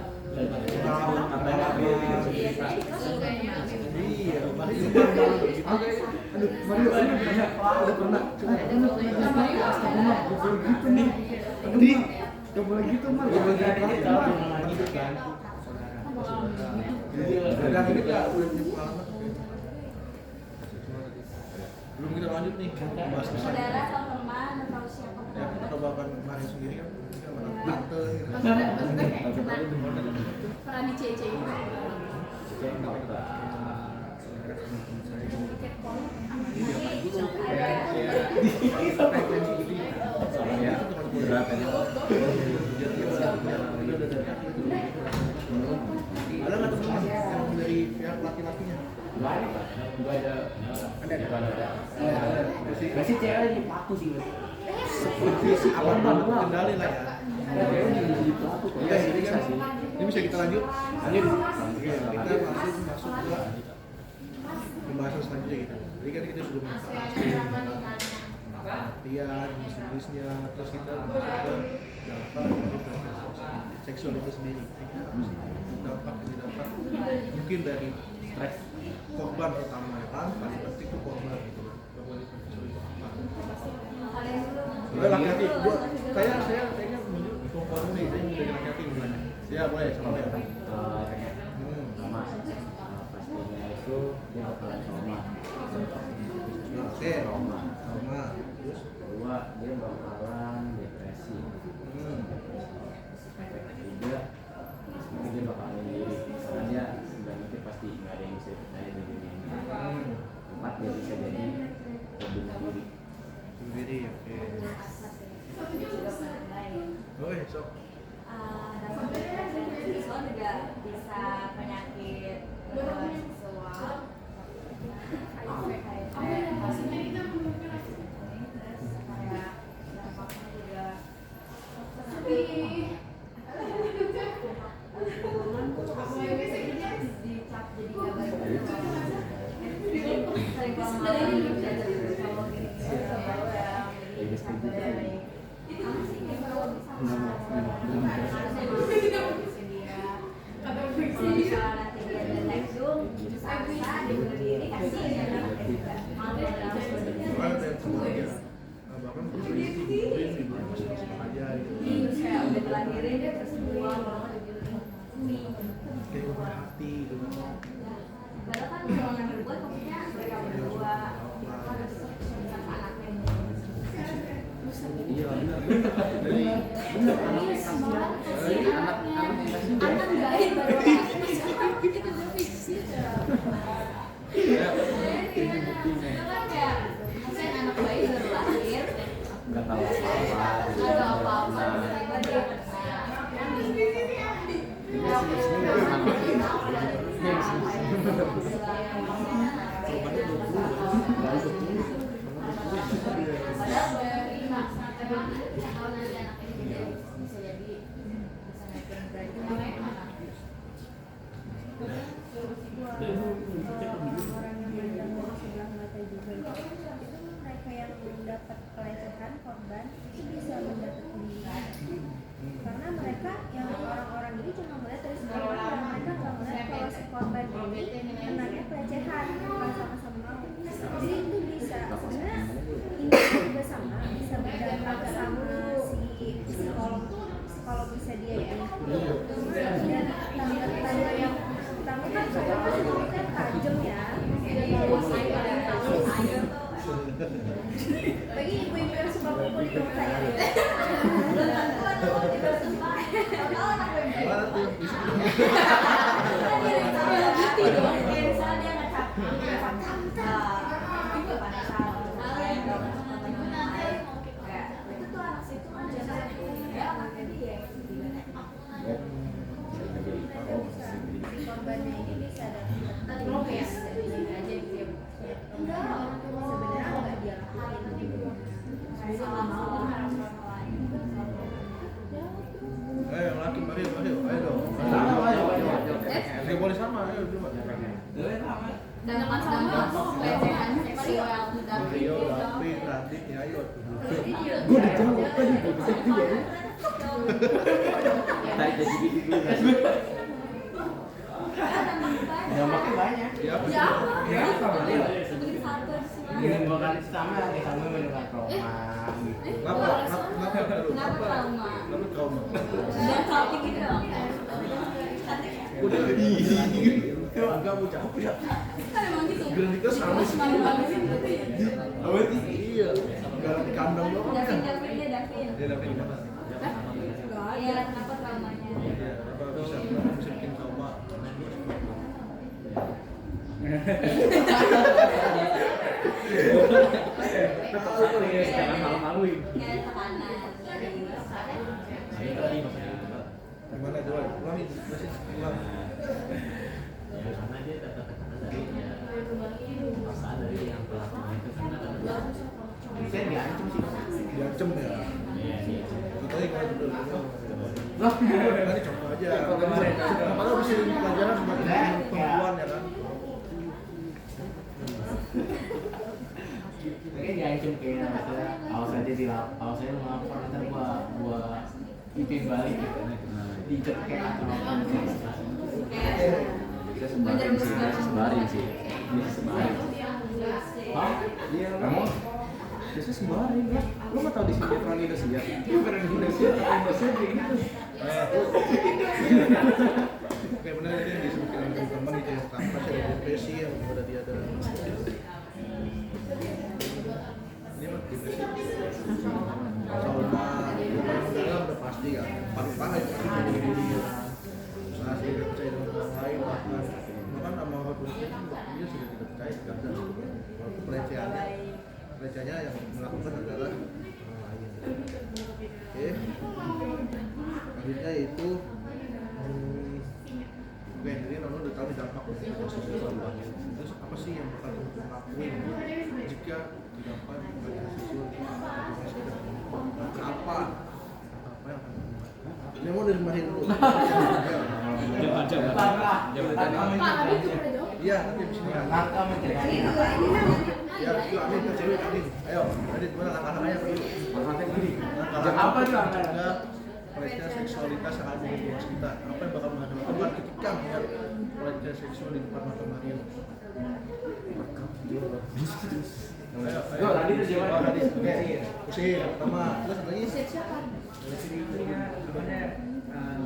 Iya, pasti malu gitu. Aduh, Mario udah pernah. Gitu nih. Nanti gak boleh gitu mah. Gak boleh gitu kan. Udah ini gak udah punya pengalaman. Belum kita lanjut nih bahas Saudara atau teman atau siapa ya, atau bahkan Mario sendiri kan tante gitu. pernah di CC Ada nggak teman yang dari pihak laki-lakinya? Masih cewek di pelaku sih mas. Seperti apa kendali lah ya. Iya, jadi kan ini bisa kita lanjut. Kita masuk ke pembahasan selanjutnya gitu. Jadi kan kita sudah membahas latihan, bisnisnya, terus kita masuk ke dampak seksual itu sendiri. Dampak yang didapat mungkin dari stres korban pertama ya kan, paling penting itu korban gitu. Korban seksual itu apa? Laki-laki, saya kayaknya menunjuk korban nih, saya mau dari laki-laki gimana? Ya boleh, sama ya. Sama pastinya itu dia bakalan trauma. Oke, trauma. Terus Kedua dia bakalan depresi. Efek ketiga mungkin dia bakalan bunuh diri karena dia sudah mikir pasti nggak ada yang bisa dipercaya di dunia ini. Keempat dia bisa jadi bunuh diri. sendiri, oke. Oke, sok. Dampak dari seksual juga bisa penyakit seksual. Bahkan dibunuhin aja gitu. Kayak udah dilahirin dia terus buang Kayak orang hati gitu. padahal kan kalau yang berbuat maksudnya mereka berdua anaknya Iya benar. anak bayi baru itu berfiksi itu kan kayak maksudnya anak bayi baru lahir Nggak tahu apa-apa. nggak tahu apa-apa tiba-tiba dia Orang yang mendapat sebelah mata juga itu mereka yang mendapat pelecehan korban itu bisa mendapat pendidikan karena mereka yang orang-orang ini cuma melihat dari segi orang dan mereka nggak melihat kalau si korban ini kenanya pelecehan bukan sama-sama mau. Jadi itu bisa sebenarnya ini juga sama bisa berdampak sama si gimana tuh? Korbannya ini bisa dapat logis dari sini aja gitu ya. Sebenarnya nggak dia lakuin. Salah mau Ayo yang laki, ayo dong. Nggak boleh sama, ayo coba. Dan pelecehan seksual Rio, David, Radit, ya ayo. Gue dijawab tadi, gue bisa juga ya. Tadi jadi gitu kan. Dampaknya banyak. Ya, apa sih? Ya apa berarti? Ini bukan sama menyebabkan trauma. Kenapa trauma? dan salting gitu dong. Udah enggak mau jawab ya. Kan emang gitu. Grandika sama sih. Bagus-bagusin gitu ya. Iya. Enggak di kandang doang kan. Davin dia Davin. Dia dapat kenapa? Iya, kenapa traumanya? Iya, apa bisa bikin trauma? Tahu kok ya sekarang malu-maluin. Kayak tekanan. Saya tadi maksudnya Gimana coba? Ulangi, masih ulang. ya karena dia dapat tekanan dari ya perasaan dari yang pelakunya itu kan ada Bisa diancam sih. Diancem ya. iya iya Contohnya gimana dulu? Loh, Tadi contoh aja. Kalau bisa jadi pelajaran sebagai perempuan ya kan. Kayak diancam kayak misalnya awas aja awas aja lu ngapor ntar gua ituin balik gitu. Diikat kayak atau apa. bisa sebarin sih bisa sebarin sih bisa sebarin Hah? iya kamu bisa sebarin ya lu nggak tahu di sini peran Indonesia peran Indonesia kayak gitu Kayak benar tadi yang disebutkan teman-teman gitu ya. Tanpa sih ada depresi yang udah dia ada. Ini mah depresi. Trauma, dalam udah pasti kan. Paling parah itu pasti jadi diri dia. Usaha tidak percaya dengan orang lain bahkan sama orang tua kan dia sudah tidak percaya kadang. Walaupun pelecehannya yang melakukan adalah orang lain. Oke. Selanjutnya itu oke, jadi Nono udah tahu nih dampak dari seksual. Terus apa sih yang bakal kamu lakuin jika didampak pelecehan seksual? Apa yang akan kamu lakukan? Ini mau dari Mahir dulu. Pak Abi juga udah jawab. Iya, nanti di sini kan. Langkah mencegahnya. Ya, itu Amin ke cewek Amin. Ayo, tadi gimana langkah-langkahnya apa dulu? Langkahnya gini. Langkah-langkah Apa tuh langkah? mencegah pelecehan seksualitas yang ada di luar kita. Apa yang bakal Mahir lakukan ketika melihat pelecehan seksual di depan mata Mahir? Ayo, Yo, tadi terjawab. Oh, tadi. Oke, pusing. Pertama, terus apa lagi? Siapa? Sebenarnya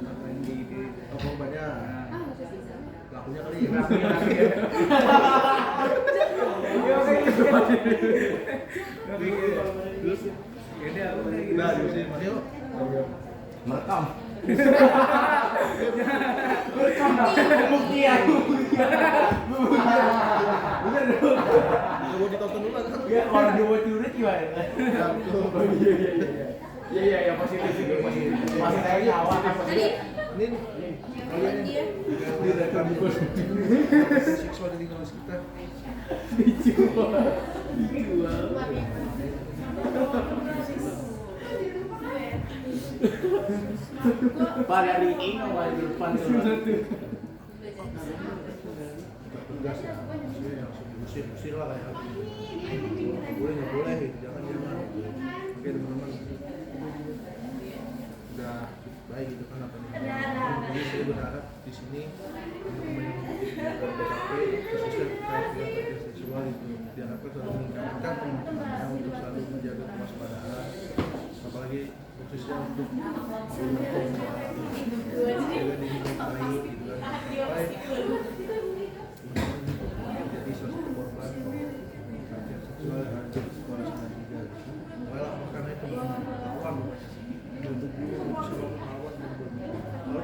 apa yang di Oh, korbannya. Ah, nggak bisa. Pelakunya kali ya. Terus, Jadi aku kayak gitu. nah, pusing. Mario. Merekam. Buktian. Nggak mau ditonton dulu kan? Ya, orang dia buat curut gimana? Ya, betul. Iya, positif juga positif. Masih saya nyawa kan positif. Ini kalian Dia. di rekam seksual di lingkungan sekitar. Pak dari ini nggak di depan tuh. Tugas ya, maksudnya yang usir lah kayak nggak boleh gitu, jangan oke teman-teman udah baik gitu kan apa nih jadi saya berharap di sini teman-teman yang BKP khususnya terkait dengan pelecehan seksual itu diharapkan selalu meningkatkan teman-temannya untuk selalu menjaga kewaspadaan apalagi khususnya untuk menjaga diri baik gitu kan sampai jadi salah satu korban pelecehan seksual dan sekolah juga. Malah karena itu lawan untuk bisa melawan dan kalau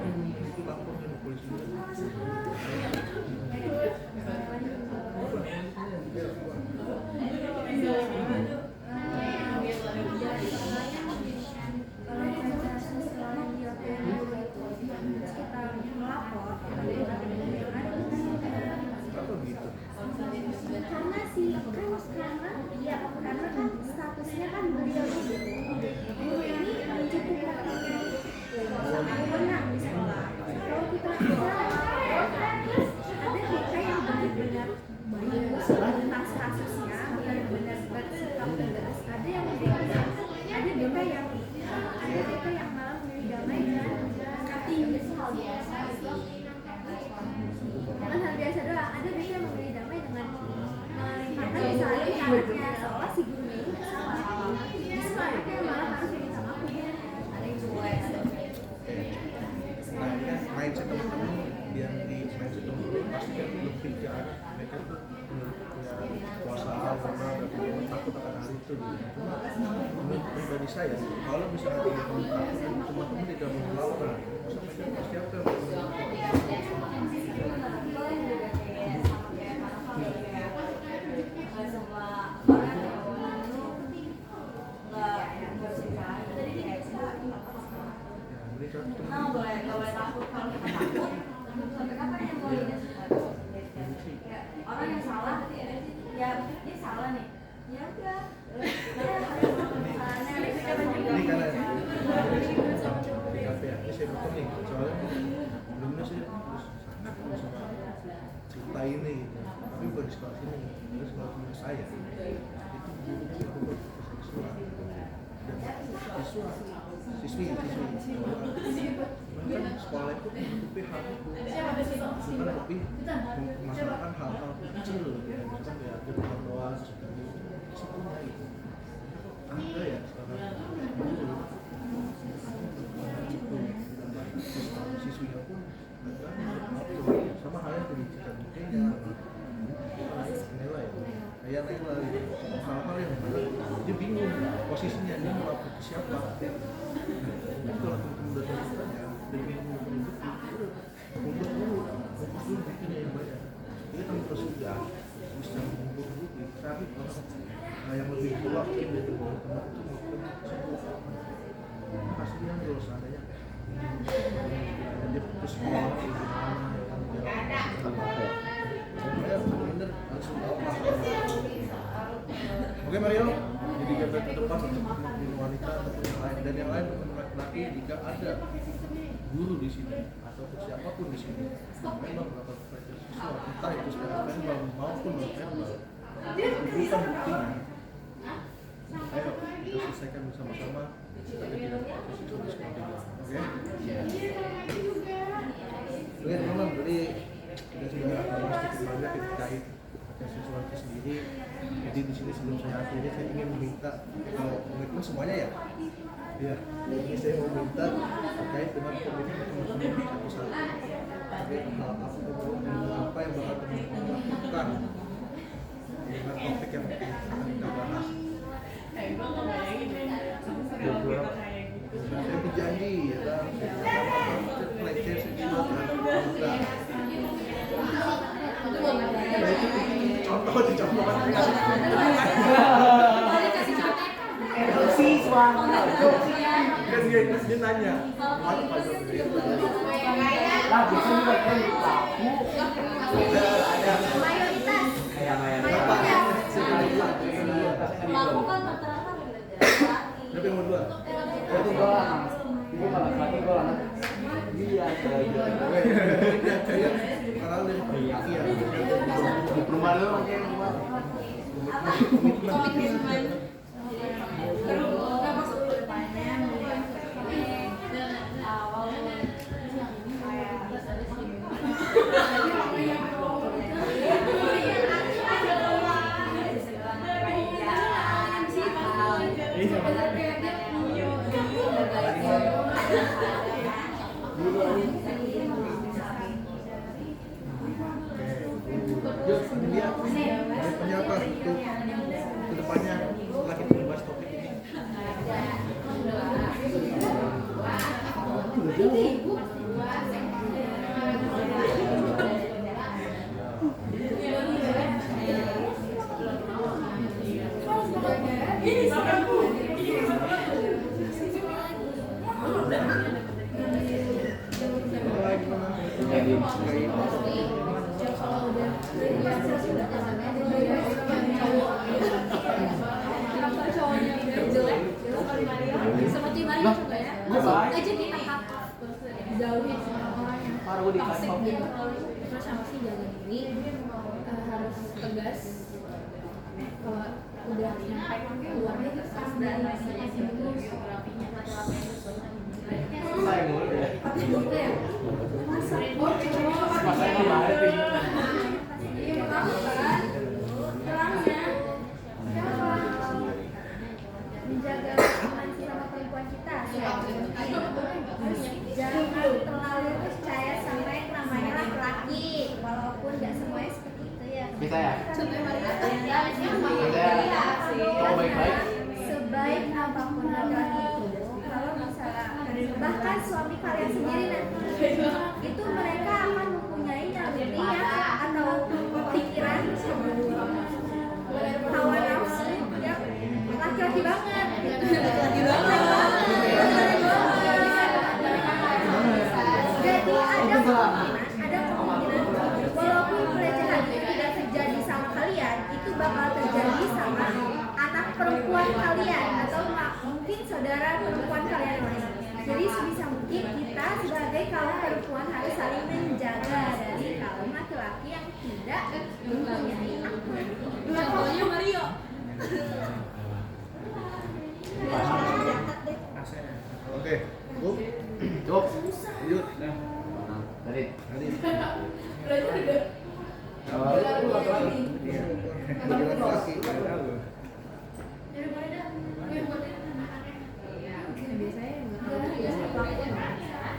mereka itu punya kuasaan karena dan takut akan hal itu gitu. Cuma menurut pribadi saya kalau misalnya teman-teman takut dan teman-teman tidak mau melakukan sampaikan pasti apa yang boleh takut kalau kita takut sampai kapan yang boleh orang yang salah ya dia salah nih ya udah ini karena PKP ya, saya betul nih soalnya sebelumnya saya sangat sama cerita ini gitu. Tapi bukan di sekolah sini, di sekolah teman saya itu guru seksual dan siswi kan sekolah itu menutupi hal itu bukan lebih memasalahkan hal-hal kecil gitu. Misalkan ya di depan doang seperti itu ada ya sekarang siswinya pun ada sama halnya pendidikan mungkinnya nilai kayak nilai hal-hal yang mana dia bingung posisinya dia mau lapor ke siapa. Nah kalau teman-teman udah tanya dan bingung untuk dulu bikinnya yang banyak dia kan terus sudah bisa mengumpul dulu cari orang yang lebih tua mungkin dari teman-teman itu melakukan sebuah hasilnya kalau seandainya dia putus sekolah saya benar langsung oke Mario jadi garda terdepan untuk melindungi wanita ataupun yang lain dan yang lain untuk laki-laki jika ada guru di sini atau siapapun di sini memang melakukan pelecehan seksual entah itu secara verbal maupun non verbal bukan buktinya ayo kita selesaikan bersama-sama tapi tidak proses itu di sekolah juga oke teman-teman jadi kita sudah bahas sedikit banyak terkait pelecehan seksual itu sendiri. Jadi di sini sebelum saya akhiri saya ingin meminta kalau komitmen semuanya ya ini saya mau minta terkait dengan komitmen teman-teman satu-satu terkait hal apa yang bakal teman-teman lakukan dengan topik yang akan kita bahas. Saya berjanji ya kan pelecehan seksual terhadap wanita. Contoh dicontohkan siswa kan dia nanya apa lah bisa juga kan ada mayoritas Lalu kan rata-rata tapi yang kedua Itu doang. Itu kalau laki gue anak. Iya, saya karena dia iya di rumah lu aja yang buat komitmen apa untuk kedepannya setelah kita membahas topik ini? seperti Mario juga ya, langsung aja ditangkap, jauhin orang yang toksik gitu. Terus sama sih jaga diri, harus tegas. Kalau udah nyampe keluarnya terus tapi juga ya masa menjaga romansi sama perempuan kita jangan terlalu percaya sampai namanya laki-laki walaupun nggak semuanya seperti itu ya. sebaik apapun laki itu, kalau misalnya bahkan suami kalian sendiri nanti itu mereka akan mempunyai naluri atau pikiran hawa nafsu yang laki-laki banget gitu. Laki-laki banget. Jadi ada kemungkinan walaupun pelecehan itu tidak terjadi sama kalian, itu bakal terjadi sama anak perempuan kalian atau mungkin saudara perempuan kalian yang lain. Jadi sebisa mungkin kita sebagai kaum perempuan harus saling menjaga dari kaum laki-laki yang tidak mempunyai akhlak. Levelnya Mario. Oke, cukup. Cukup. Lanjut. Nah, Tadi. Iya. Bagi laki-laki.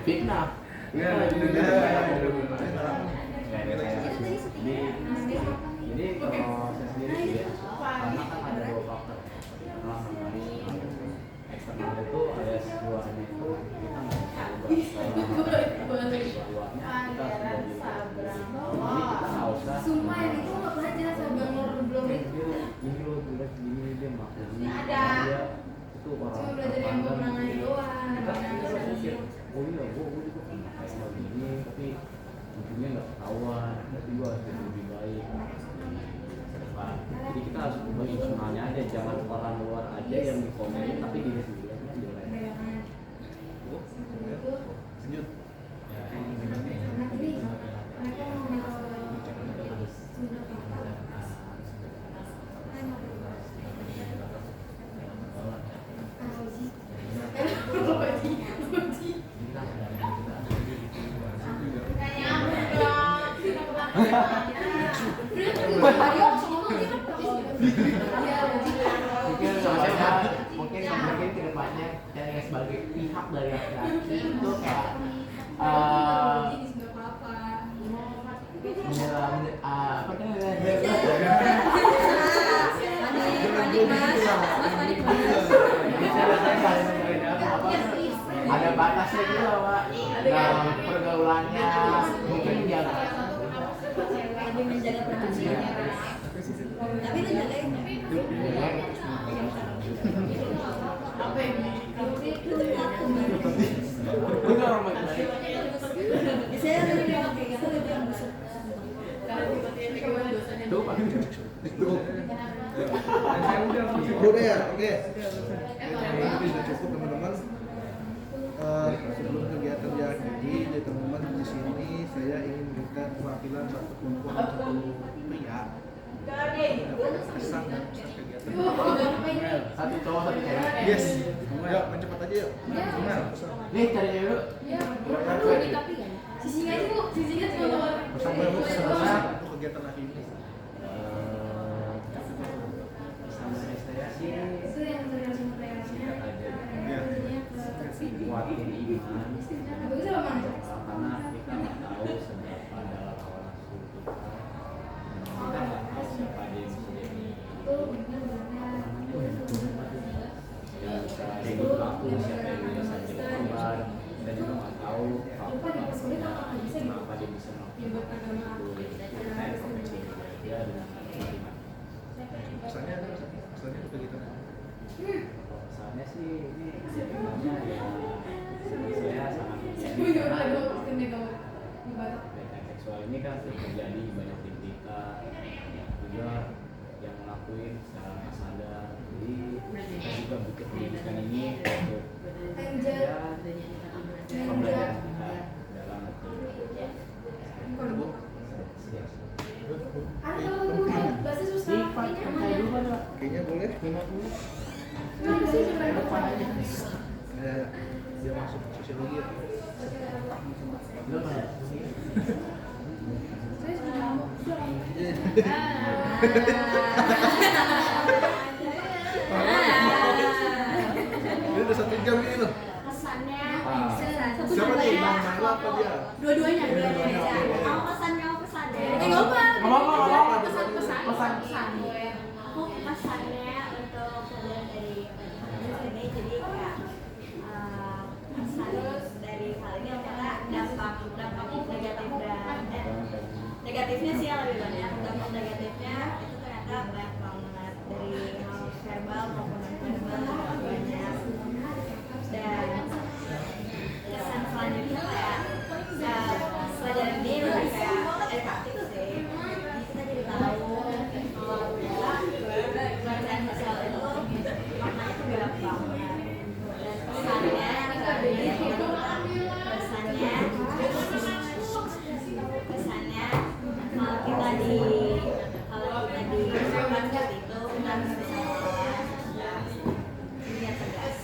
Fitnah. Ya, Jadi kalau saya sendiri sih ya, karena kan ada dua faktor. Pertama sama eksternal itu alias luarnya itu kita nggak bisa ubah. Luarnya kita sudah jadi kita nggak usah. Semua itu nggak pernah jelas belum Ini lo tulis gini dia maksud ini ada. dia itu orang Cuma belajar yang gue pernah ngaji doang. kita mikir oh iya gue juga pernah kayak hal ini tapi ujungnya nggak ketahuan tapi gue harus jadi lebih baik ke depan. Jadi kita harus ubah internalnya aja, jangan orang luar aja yang dikomenin tapi diri sendiri aja yang jelek. lanjut. Mungkin ke depannya yang sebagai pihak dari laki-laki itu kayak apa namanya ada batasnya gitu loh Pak dalam pergaulannya mungkin jangan Lebih menjaga perhatian. Tapi itu jagain. itu orang baik. Saya lebih kayak gitu lebih yang busuk. Tuh Pak. Udah ya, oke. Ini sudah cukup teman-teman. Sebelum kegiatan jadi teman-teman di sini saya ingin memberikan perwakilan satu perempuan dan satu pria. Dapat kesan dan pesan kegiatan. Satu cowok satu cewek. Yes. Yuk, mencepat aja yuk. Pesan. Nih cari dulu. Sisinya aja bu, sisinya cuma Pesan kamu kesan untuk kegiatan hari ini. Pesan dari saya sih itu yang singkat aja. Ya. Kuatin iman. Bagus apa mang? Karena kita nggak tahu seberapa dalam hawa nafsu kita. Kita nggak tahu siapa dia yang bisa jadi yang bisa jadi pelaku, siapa yang bisa jadi korban. Kita juga nggak tahu kenapa dia bisa melakukan itu. Kita introspeksi diri dia dan bagaimana. Pesannya ada pesannya untuk kegiatan. Pesannya sih ini sebenarnya ya saya sangat pelecehan seksual ini kan terjadi di banyak tim kita juga yang ngelakuin secara nggak sadar. Jadi kita juga butuh pendidikan ini untuk ya pembelajaran kita dalam Bahasa susah. Kayaknya boleh. Ya, dia masuk sosiologi ya. Ini udah 1 jam ini loh. Kesannya Siapa nih? Bang Maila apa dia? dua-duanya Mau pesan mau pesan deh. nggak apa Ngomong. pesan-pesan Aku pesannya untuk ini jadi kayak pesan dari hal ini adalah dampak negatif dan negatifnya sih yang lebih banyak. Dampak negatifnya itu ternyata banyak banget, dari hal verbal maupun non verbal banyak. Dan kesan selanjutnya kayak pelajaran ini lebih kayak edukatif sih. Jadi kita jadi tahu kalau pelajaran sosial itu maknanya tuh banyak banget. Dan pesannya kalau kita di perempuan seperti itu kita harus bisa melawan dunia tegas.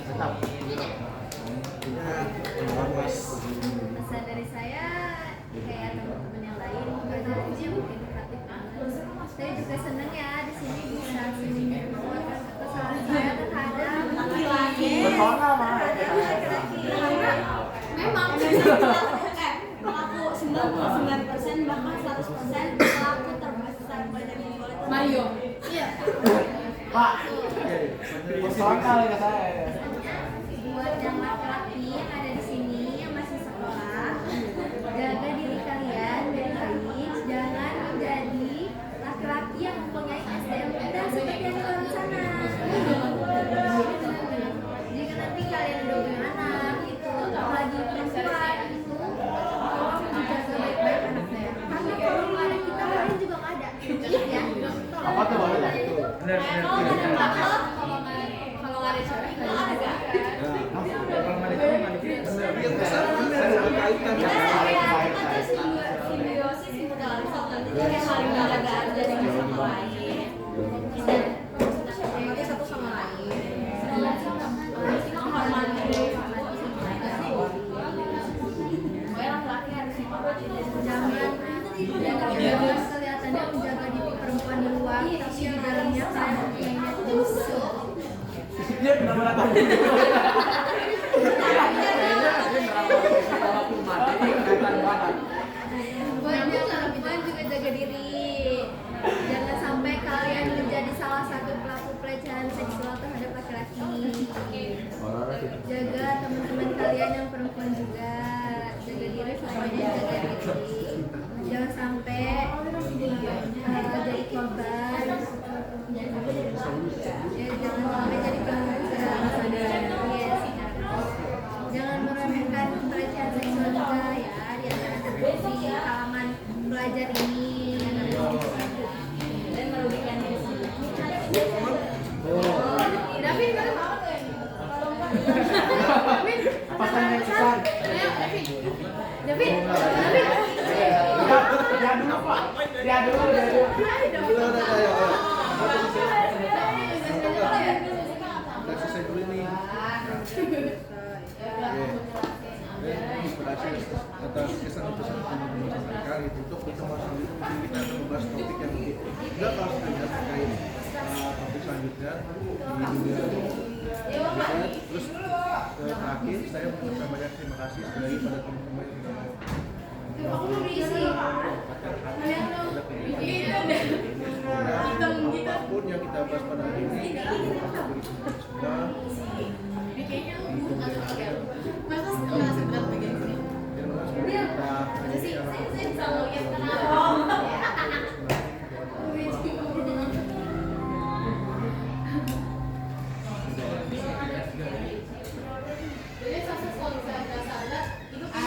Tetap. Pesan dari saya kayak teman-teman yang lain, pelajarannya mungkin edukatif banget. Saya juga seneng ya di sini bisa mengeluarkan kesalahan saya terhadap laki-laki. Personal mah. Memang pelaku 99% bahkan 100% pelaku terbesar pada minggu itu Mario. Iya. Pak. Personal ya saya. Buat yang laki-laki yang ada di sini yang masih sekolah, jaga diri kalian baik-baik, jangan menjadi laki-laki yang mempunyai SDM rendah seperti yang di luar sana. Jika nanti kalian udah punya anak itu, apalagi perempuan itu, tolong dijaga baik-baik anaknya. Karena kalau nggak ada kita, kalian juga nggak ada. Ya. Apa tuh baru lah itu? Benar. Kalau nggak ada cewek, nggak ada gak? Kalau nggak ada cowok, nggak ada cewek. Yang besar benar ada kaitan. Simbiosis mutualisme tentunya yang saling menghargai dari sama lain. Menghormati satu sama lain. Menghormati satu sama lain. Pokoknya laki-laki harus menghormati. Jangan kelihatannya menjaga diri perempuan di luar, tapi di dalamnya kalian punya musuh. Dia benar-benar tahu. Buat juga jaga diri. Jangan sampai kalian menjadi salah satu pelaku pelecehan seksual terhadap laki-laki. Jaga teman-teman kalian yang perempuan juga. Jaga diri, semuanya jaga diri. Jangan sampai jadi korban. Jangan sampai jadi korban. Jangan meremehkan pelecehan seksual juga ya di kalangan pelajar ini dan merugikan diri sendiri. David, kalian mau tuh? Pasangan besar. David. Dia dulu Pak. Dia dulu. Kita selesai dulu nih. Terima kasih atas kesan-kesan teman-teman mereka gitu. Untuk pertemuan selanjutnya mungkin kita akan membahas topik yang enggak kalau sekedar terkait topik selanjutnya di dunia. Terus terakhir saya mengucapkan banyak terima kasih sekali lagi pada teman-teman yang sudah mau apapun yang kita bahas pada hari ini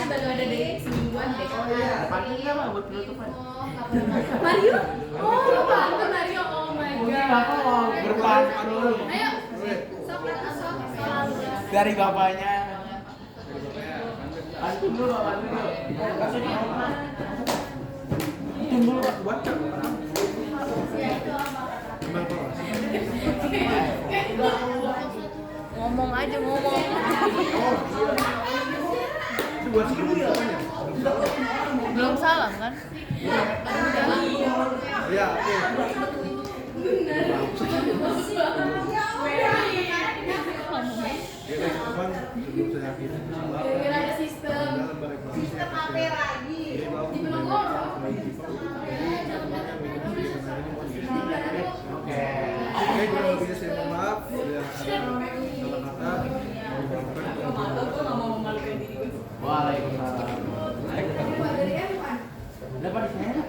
Ada dari semingguan deh. Pakai enggak Pak buat penutupan? Mario? Oh, pantun Mario. Oh my Mungkin god. Bapak mau berpantun dulu. Ayo. Dari bapaknya. Pantun dulu Pak, pantun dulu. Pantun dulu Pak. baca Ngomong aja ngomong. itu buat sebelum namanya Belum salam kan? ya oke ya teman sebelum saya akhiri Kira ada sistem apa lagi? Di Penogoro. oke Oke. kurang lebihnya saya mohon maaf. Ya, ada kata-kata Waalaikumsalam. Dapat di sana.